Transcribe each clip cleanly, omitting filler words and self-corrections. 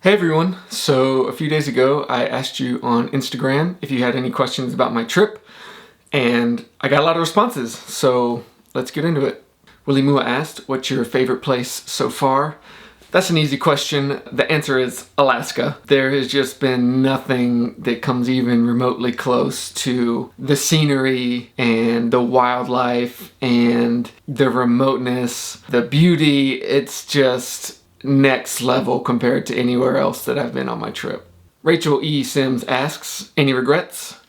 Hey everyone, so a few days ago I asked you on Instagram if you had any questions about my trip, and I got a lot of responses, so let's get into it. Willie Mua asked, what's your favorite place so far? That's an easy question. The answer is Alaska. There has just been nothing that comes even remotely close to the scenery and the wildlife and the remoteness, the beauty. It's just next level compared to anywhere else that I've been on my trip. Rachel E. Sims asks, any regrets?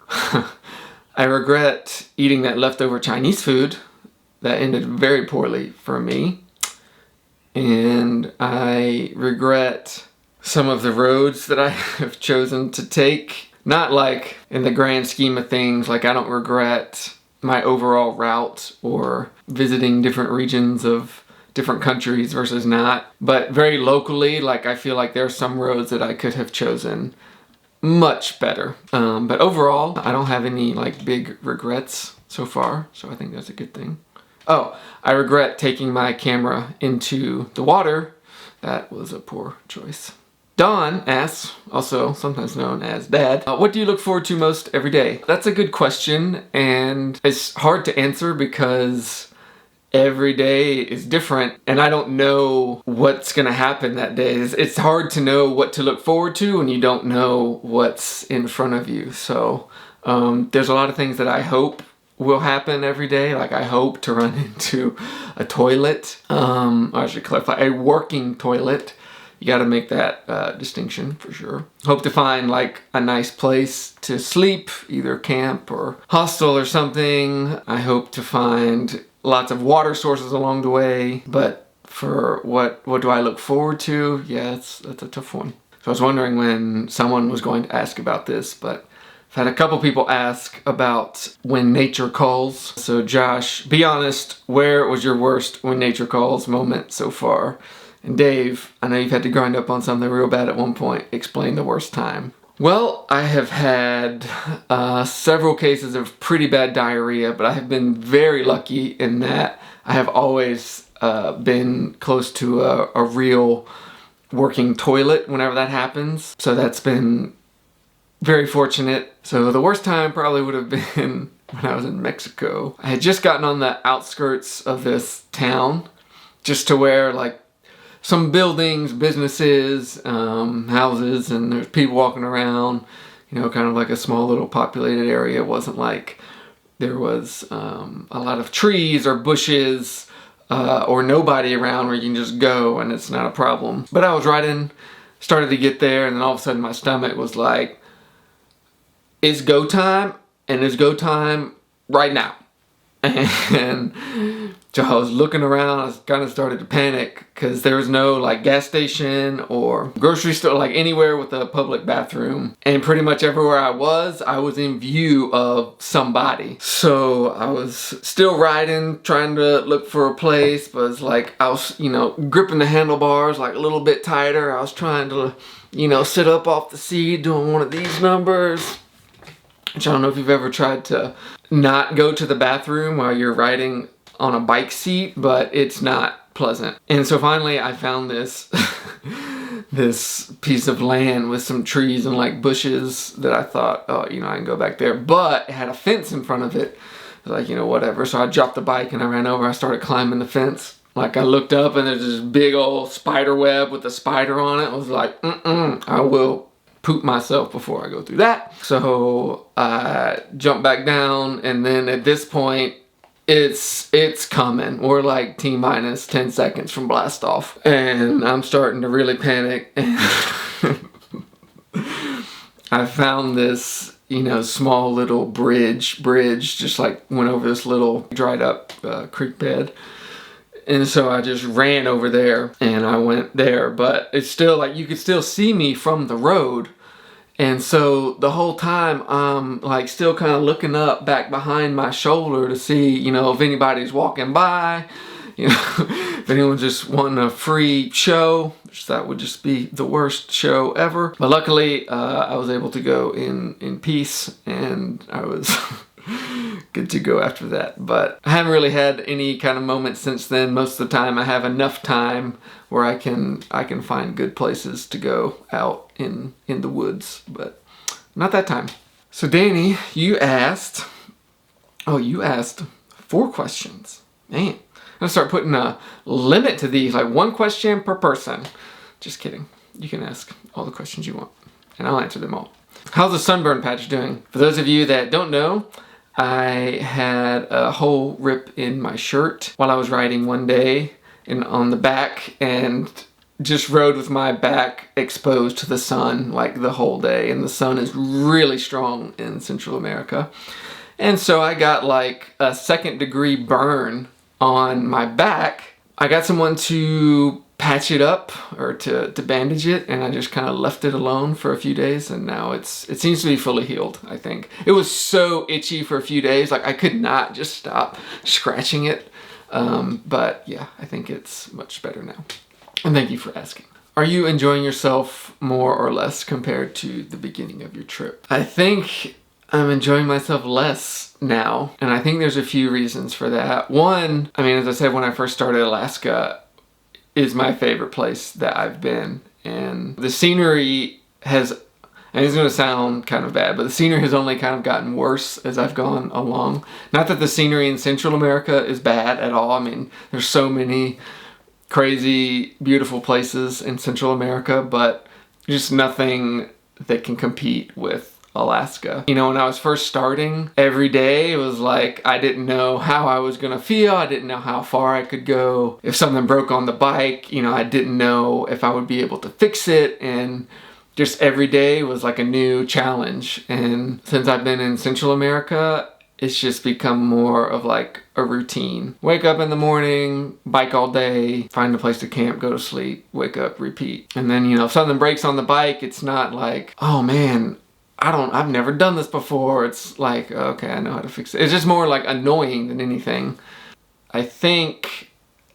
I regret eating that leftover Chinese food. That ended very poorly for me. And I regret some of the roads that I have chosen to take. Not like in the grand scheme of things, like I don't regret my overall route or visiting different regions of different countries versus not, but very locally, like I feel like there are some roads that I could have chosen much better. But overall, I don't have any like big regrets so far, so I think that's a good thing. Oh, I regret taking my camera into the water. That was a poor choice. Don asks, also sometimes known as Dad, what do you look forward to most every day? That's a good question, and it's hard to answer because every day is different and I don't know what's gonna happen that day. It's hard to know what to look forward to when you don't know what's in front of you. So there's a lot of things that I hope will happen every day. Like I hope to run into a toilet. I should clarify, a working toilet. You gotta make that distinction for sure. Hope to find like a nice place to sleep, either camp or hostel or something. I hope to find lots of water sources along the way, but for what do I look forward to? Yeah, that's a tough one. So I was wondering when someone was going to ask about this, but I've had a couple people ask about when nature calls. So Josh, be honest, where was your worst when nature calls moment so far? And Dave, I know you've had to grind up on something real bad at one point. Explain the worst time. Well, I have had several cases of pretty bad diarrhea, but I have been very lucky in that I have always been close to a real working toilet whenever that happens. So that's been very fortunate. So the worst time probably would have been when I was in Mexico. I had just gotten on the outskirts of this town, just to where like some buildings, businesses, houses, and there's people walking around, you know, kind of like a small little populated area. It wasn't like there was a lot of trees or bushes or nobody around where you can just go and it's not a problem. But I was riding, started to get there, and then all of a sudden my stomach was like, it's go time, and it's go time right now. And so I was looking around, I kind of started to panic because there was no like gas station or grocery store, like anywhere with a public bathroom. And pretty much everywhere I was in view of somebody. So I was still riding, trying to look for a place, but it's like I was, you know, gripping the handlebars like a little bit tighter. I was trying to, you know, sit up off the seat, doing one of these numbers. Which I don't know if you've ever tried to not go to the bathroom while you're riding on a bike seat, but it's not pleasant. And so finally I found this this piece of land with some trees and like bushes that I thought, oh, you know, I can go back there. But it had a fence in front of it. Like, you know, whatever. So I dropped the bike and I ran over. I started climbing the fence. Like I looked up and there's this big old spider web with a spider on it. I was like, I will poop myself before I go through that. So I jumped back down, and then at this point it's coming. We're like T-minus 10 seconds from blast off, and I'm starting to really panic. I found this, you know, small little bridge just like went over this little dried up creek bed. And so I just ran over there and I went there, but it's still like you could still see me from the road. And so the whole time I'm like still kind of looking up back behind my shoulder to see, you know, if anybody's walking by, you know, if anyone's just wanting a free show, which that would just be the worst show ever. But luckily I was able to go in peace, and I was good to go after that. But I haven't really had any kind of moment since then. Most of the time I have enough time where I can find good places to go out in the woods, but not that time. So Danny, you asked 4 questions. Man, I'm gonna start putting a limit to these, like 1 question per person. Just kidding. You can ask all the questions you want, and I'll answer them all. How's the sunburn patch doing? For those of you that don't know, I had a hole rip in my shirt while I was riding one day and on the back, and just rode with my back exposed to the sun like the whole day. And the sun is really strong in Central America. And so I got like a 2nd-degree burn on my back. I got someone to patch it up or to bandage it, and I just kind of left it alone for a few days, and now it seems to be fully healed, I think. It was so itchy for a few days, like I could not just stop scratching it. But yeah, I think it's much better now. And thank you for asking. Are you enjoying yourself more or less compared to the beginning of your trip? I think I'm enjoying myself less now, and I think there's a few reasons for that. One, I mean, as I said, when I first started, Alaska is my favorite place that I've been, and the scenery has, and it's going to sound kind of bad, but the scenery has only kind of gotten worse as I've gone along. Not that the scenery in Central America is bad at all. I mean, there's so many crazy, beautiful places in Central America, but just nothing that can compete with Alaska. You know, when I was first starting, every day it was like I didn't know how I was gonna feel. I didn't know how far I could go. If something broke on the bike, you know, I didn't know if I would be able to fix it, and just every day was like a new challenge. And since I've been in Central America, it's just become more of like a routine. Wake up in the morning, bike all day, find a place to camp, go to sleep, wake up, repeat. And then, you know, if something breaks on the bike, it's not like, oh man, I've never done this before. It's like, okay, I know how to fix it. It's just more like annoying than anything. I think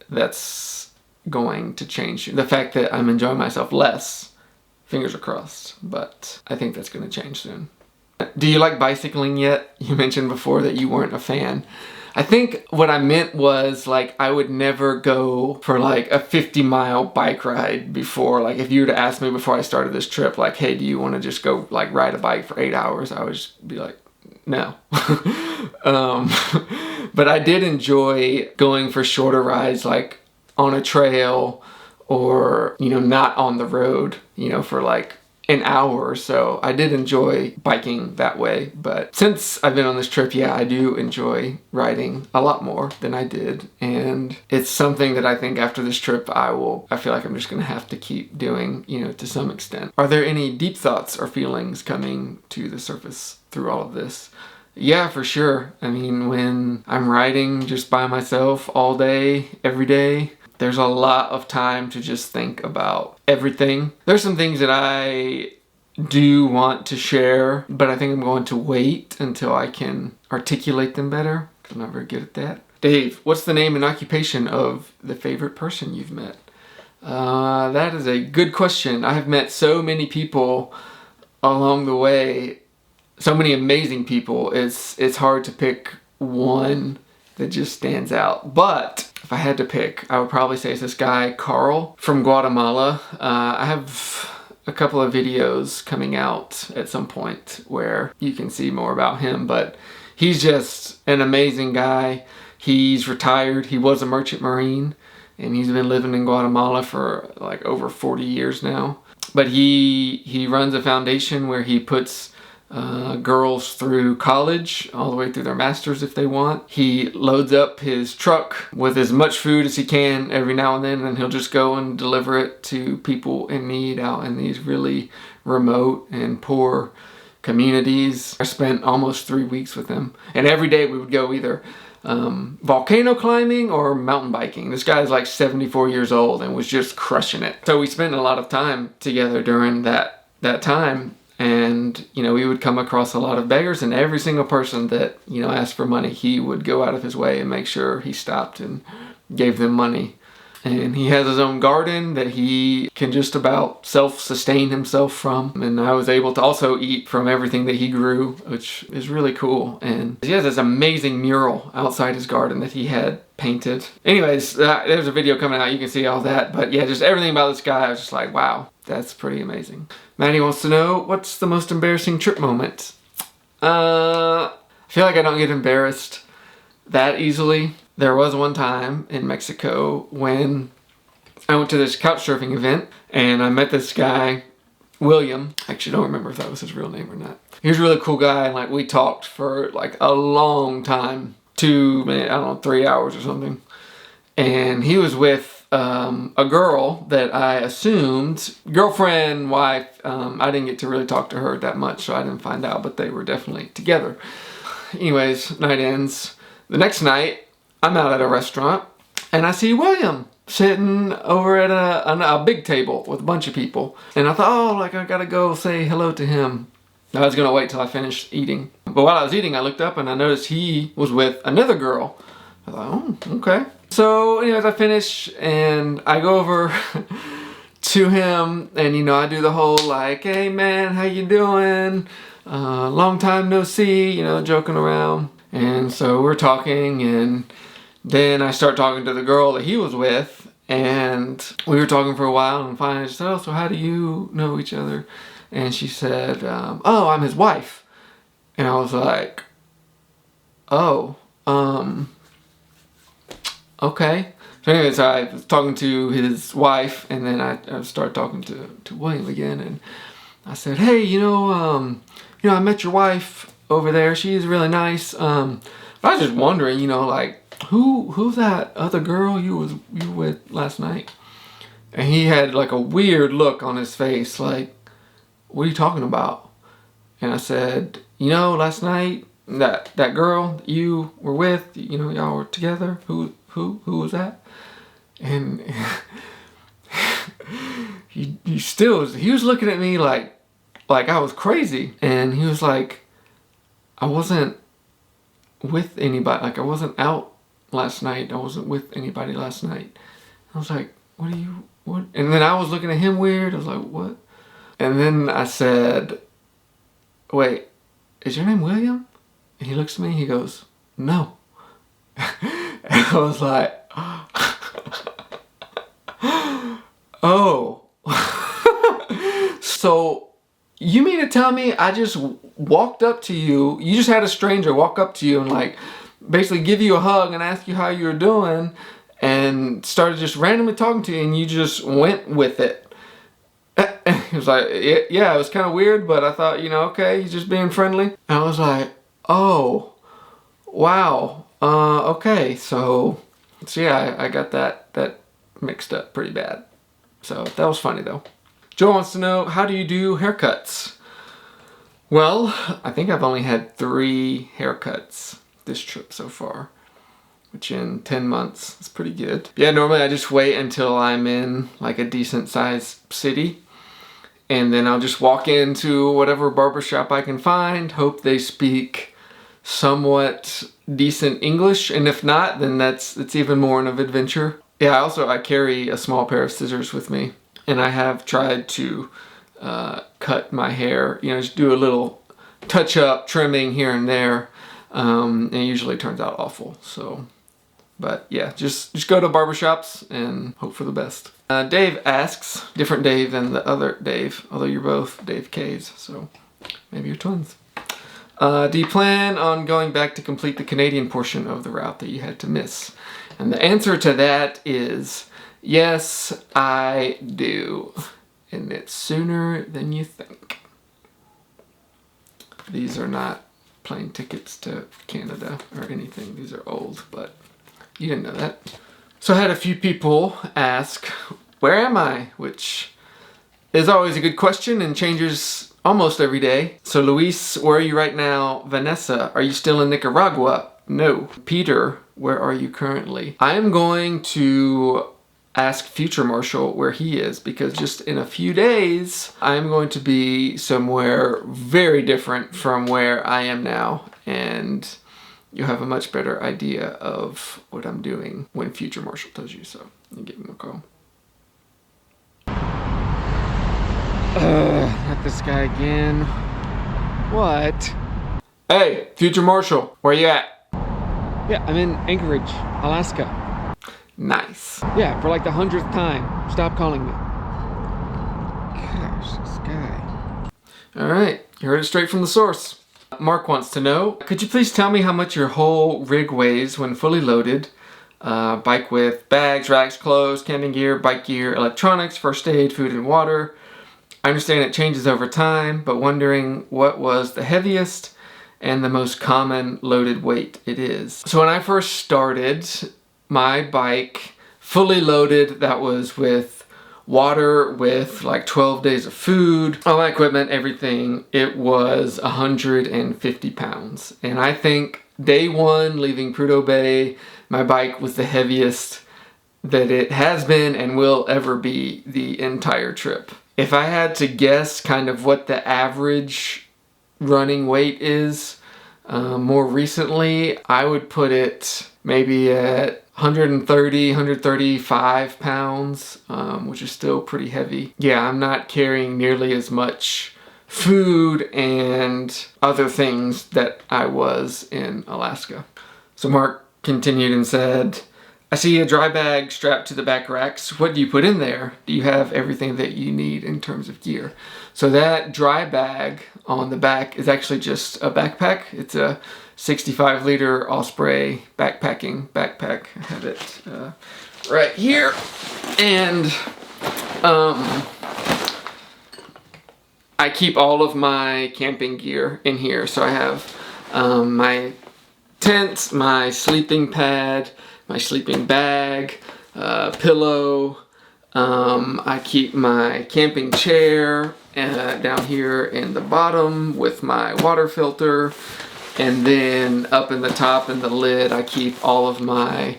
that's going to change. The fact that I'm enjoying myself less, fingers are crossed, but I think that's going to change soon. Do you like bicycling yet? You mentioned before that you weren't a fan. I think what I meant was like I would never go for like a 50-mile bike ride before. Like if you were to ask me before I started this trip, like, hey, do you want to just go like ride a bike for 8 hours? I would just be like, no. But I did enjoy going for shorter rides, like on a trail or, you know, not on the road, you know, for like an hour or so. I did enjoy biking that way, but since I've been on this trip, yeah, I do enjoy riding a lot more than I did, and it's something that I think after this trip I feel like I'm just gonna have to keep doing, you know, to some extent. Are there any deep thoughts or feelings coming to the surface through all of this? Yeah, for sure. I mean, when I'm riding just by myself all day, every day, there's a lot of time to just think about everything. There's some things that I do want to share, but I think I'm going to wait until I can articulate them better, because I'm not very good at that. Dave, what's the name and occupation of the favorite person you've met? That is a good question. I have met so many people along the way, so many amazing people. It's hard to pick one that just stands out. But if I had to pick, I would probably say it's this guy, Carl, from Guatemala. I have a couple of videos coming out at some point where you can see more about him, but he's just an amazing guy. He's retired. He was a merchant marine, and he's been living in Guatemala for like over 40 years now. But he runs a foundation where he puts girls through college, all the way through their masters if they want. He loads up his truck with as much food as he can every now and then, and he'll just go and deliver it to people in need out in these really remote and poor communities. I spent almost 3 weeks with him, and every day we would go either volcano climbing or mountain biking. This guy's like 74 years old and was just crushing it. So we spent a lot of time together during that time. And, you know, we would come across a lot of beggars, and every single person that, you know, asked for money, he would go out of his way and make sure he stopped and gave them money. And he has his own garden that he can just about self-sustain himself from. And I was able to also eat from everything that he grew, which is really cool. And he has this amazing mural outside his garden that he had painted. Anyways, there's a video coming out. You can see all that. But yeah, just everything about this guy, I was just like, wow, that's pretty amazing. Maddie wants to know, what's the most embarrassing trip moment? I feel like I don't get embarrassed that easily. There was one time in Mexico when I went to this couch surfing event and I met this guy, William. I actually don't remember if that was his real name or not. He was a really cool guy, and like we talked for like a long time, 2, I don't know, 3 hours or something. And he was with a girl that I assumed, girlfriend, wife. I didn't get to really talk to her that much, so I didn't find out, but they were definitely together. Anyways, night ends. The next night, I'm out at a restaurant and I see William sitting over at a big table with a bunch of people. And I thought, oh, like I gotta go say hello to him. I was gonna wait till I finished eating. But while I was eating, I looked up and I noticed he was with another girl. I thought, oh, okay. So anyways, I finish and I go over to him and, you know, I do the whole like, hey man, how you doing? Long time no see, you know, joking around. And so we're talking, and then I start talking to the girl that he was with, and we were talking for a while, and finally I said, oh, so how do you know each other? And she said, oh, I'm his wife. And I was like, oh, okay. So anyways, I was talking to his wife, and then I started talking to William again, and I said, hey, you know, I met your wife over there. She's really nice. I was just wondering, you know, like who's that other girl you were with last night? And he had like a weird look on his face, like, what are you talking about? And I said, you know, last night that girl you were with, you know, y'all were together. Who was that? And he was looking at me like I was crazy, and he was like, I wasn't with anybody, like I wasn't out last night. I wasn't with anybody last night. I was like, what? And then I was looking at him weird. I was like, what? And then I said, wait, is your name William? And he looks at me, he goes, no. And I was like, oh. So you mean to tell me I just walked up to you, you just had a stranger walk up to you and like basically give you a hug and ask you how you were doing and started just randomly talking to you, and you just went with it? He was like, yeah, it was kind of weird, but I thought, you know, okay, he's just being friendly. And I was like, oh, wow, okay, so yeah, I got that mixed up pretty bad. So that was funny though. Joe wants to know, how do you do haircuts? Well, I think I've only had 3 haircuts this trip so far, which in 10 months is pretty good. Yeah, normally I just wait until I'm in like a decent sized city, and then I'll just walk into whatever barbershop I can find, hope they speak somewhat decent English, and if not, then it's even more of an adventure. Yeah, I carry a small pair of scissors with me, and I have tried to cut my hair, you know, just do a little touch-up trimming here and there, and it usually turns out awful. So, but yeah, just go to barbershops and hope for the best. Dave asks, different Dave than the other Dave, although you're both Dave K's, so maybe you're twins. Do you plan on going back to complete the Canadian portion of the route that you had to miss? And the answer to that is yes, I do. And it's sooner than you think. These are not plane tickets to Canada or anything. These are old, but you didn't know that. So I had a few people ask, where am I? Which is always a good question and changes almost every day. So Luis, where are you right now? Vanessa, are you still in Nicaragua? No. Peter, where are you currently? I am going to ask Future Marshall where he is, because just in a few days I am going to be somewhere very different from where I am now, and you'll have a much better idea of what I'm doing when Future Marshall tells you so. You give him a call. Not this guy again. What? Hey, Future Marshall, where you at? Yeah, I'm in Anchorage, Alaska. Nice. Yeah, for like the 100th time. Stop calling me. Gosh, this guy. All right, you heard it straight from the source. Mark wants to know, could you please tell me how much your whole rig weighs when fully loaded? Bike with bags, racks, clothes, camping gear, bike gear, electronics, first aid, food and water. I understand it changes over time, but wondering what was the heaviest and the most common loaded weight it is. So when I first started, my bike fully loaded, that was with water, with like 12 days of food, all my equipment, everything, it was 150 pounds. And I think day one, leaving Prudhoe Bay, my bike was the heaviest that it has been and will ever be the entire trip. If I had to guess kind of what the average running weight is more recently, I would put it maybe at 130, 135 pounds, which is still pretty heavy. Yeah, I'm not carrying nearly as much food and other things that I was in Alaska. So Mark continued and said, I see a dry bag strapped to the back racks. What do you put in there? Do you have everything that you need in terms of gear? So that dry bag on the back is actually just a backpack. It's a 65-liter Osprey backpacking backpack. I have it right here. And I keep all of my camping gear in here. So I have my tent, my sleeping pad, my sleeping bag, pillow. I keep my camping chair down here in the bottom with my water filter. And then up in the top in the lid, I keep all of my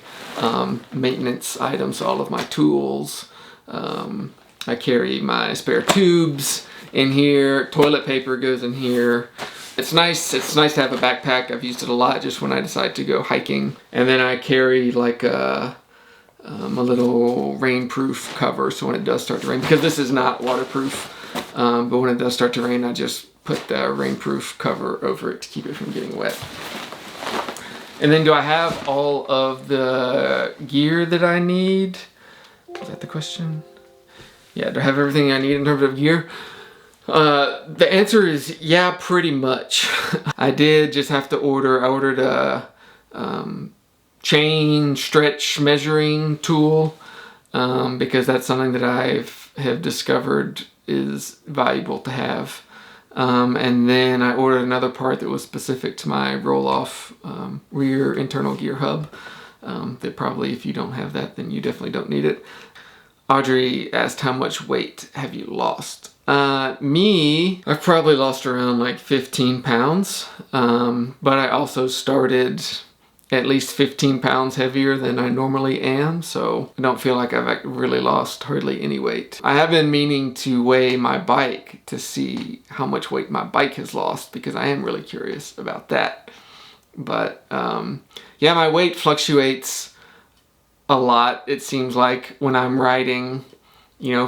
maintenance items, all of my tools. I carry my spare tubes in here. Toilet paper goes in here. It's nice to have a backpack. I've used it a lot just when I decide to go hiking. And then I carry like a little rainproof cover, so when it does start to rain, because this is not waterproof, but when it does start to rain, I just put the rainproof cover over it to keep it from getting wet. And then do I have all of the gear that I need? Is that the question? Yeah, do I have everything I need in terms of gear? The answer is yeah, pretty much. I did just have to I ordered a chain stretch measuring tool because that's something that have discovered is valuable to have. And then I ordered another part that was specific to my roll-off rear internal gear hub. That probably, if you don't have that, then you definitely don't need it. Audrey asked, how much weight have you lost? Me, I've probably lost around like 15 pounds, but I also started at least 15 pounds heavier than I normally am, so I don't feel like I've really lost hardly any weight. I have been meaning to weigh my bike to see how much weight my bike has lost because I am really curious about that. But yeah, my weight fluctuates a lot, it seems like, when I'm riding,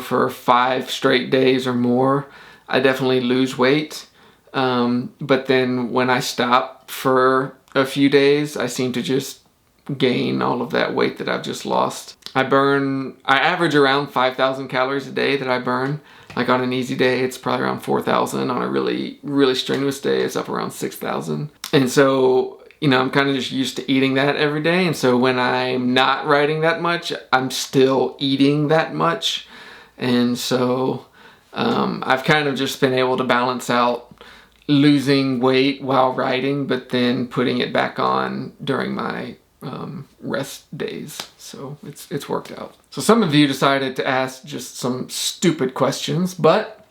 for 5 straight days or more. I definitely lose weight. But then when I stop for a few days, I seem to just gain all of that weight that I've just lost. I average around 5,000 calories a day that I burn. Like on an easy day, it's probably around 4,000. On a really, really strenuous day, it's up around 6,000. And so, I'm kind of just used to eating that every day. And so when I'm not riding that much, I'm still eating that much. And so I've kind of just been able to balance out losing weight while riding, but then putting it back on during my rest days. So it's worked out. So some of you decided to ask just some stupid questions, but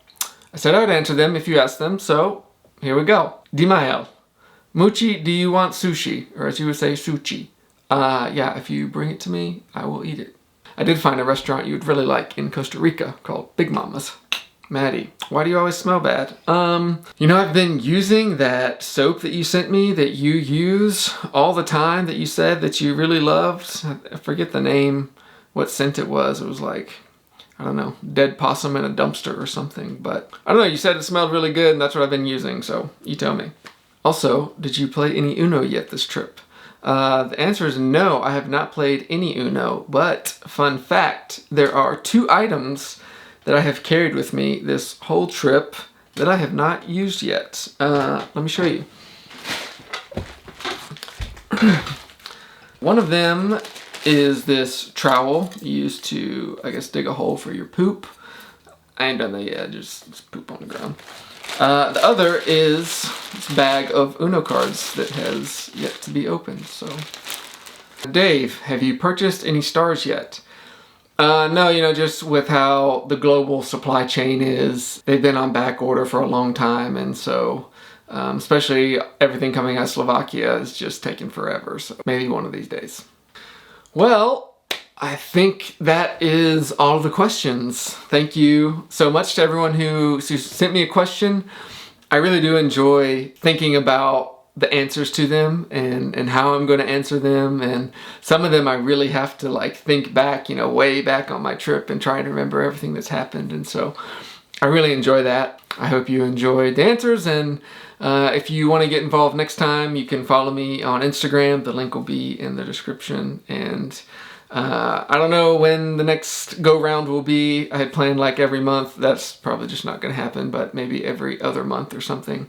I said I would answer them if you asked them. So here we go. Dimael, Muchi, do you want sushi? Or as you would say, sushi. Yeah, if you bring it to me, I will eat it. I did find a restaurant you would really like in Costa Rica called Big Mama's. Maddie, why do you always smell bad? You know, I've been using that soap that you sent me that you use all the time that you said that you really loved. I forget the name, what scent it was. It was like, I don't know, dead possum in a dumpster or something. But I don't know, you said it smelled really good and that's what I've been using, so you tell me. Also, did you play any Uno yet this trip? The answer is no, I have not played any Uno, but fun fact, there are 2 items that I have carried with me this whole trip that I have not used yet. Let me show you. One of them is this trowel used to, I guess, dig a hole for your poop. I ain't done that yet, just poop on the ground. The other is this bag of Uno cards that has yet to be opened, so. Dave, have you purchased any stars yet? No, you know, just with how the global supply chain is, they've been on back order for a long time, and so especially everything coming out of Slovakia is just taking forever, so maybe one of these days. Well, I think that is all of the questions. Thank you so much to everyone who sent me a question. I really do enjoy thinking about the answers to them and how I'm going to answer them, and some of them I really have to like think back, you know, way back on my trip and try to remember everything that's happened, and so I really enjoy that. I hope you enjoyed the answers, and if you want to get involved next time, you can follow me on Instagram. The link will be in the description, and I don't know when the next go round will be. I had planned like every month. That's probably just not going to happen, but maybe every other month or something.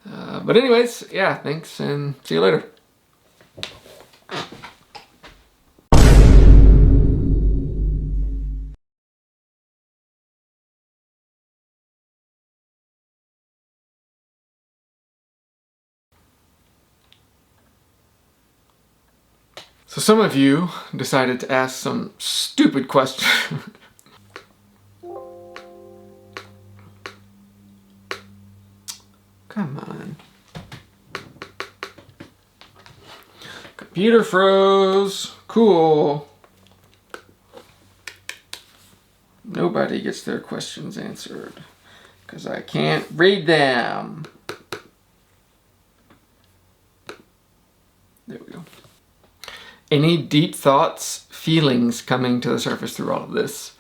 But anyways, yeah, thanks and see you later. So some of you decided to ask some stupid questions. Come on. Computer froze. Cool. Nobody gets their questions answered because I can't read them. There we go. Any deep thoughts, feelings coming to the surface through all of this?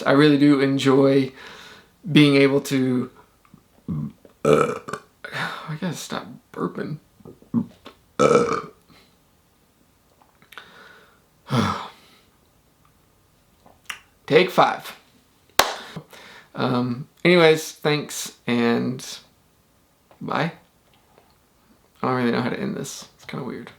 I really do enjoy being able to... I gotta stop burping. Take 5. Anyways, thanks and bye. I don't really know how to end this. It's kind of weird.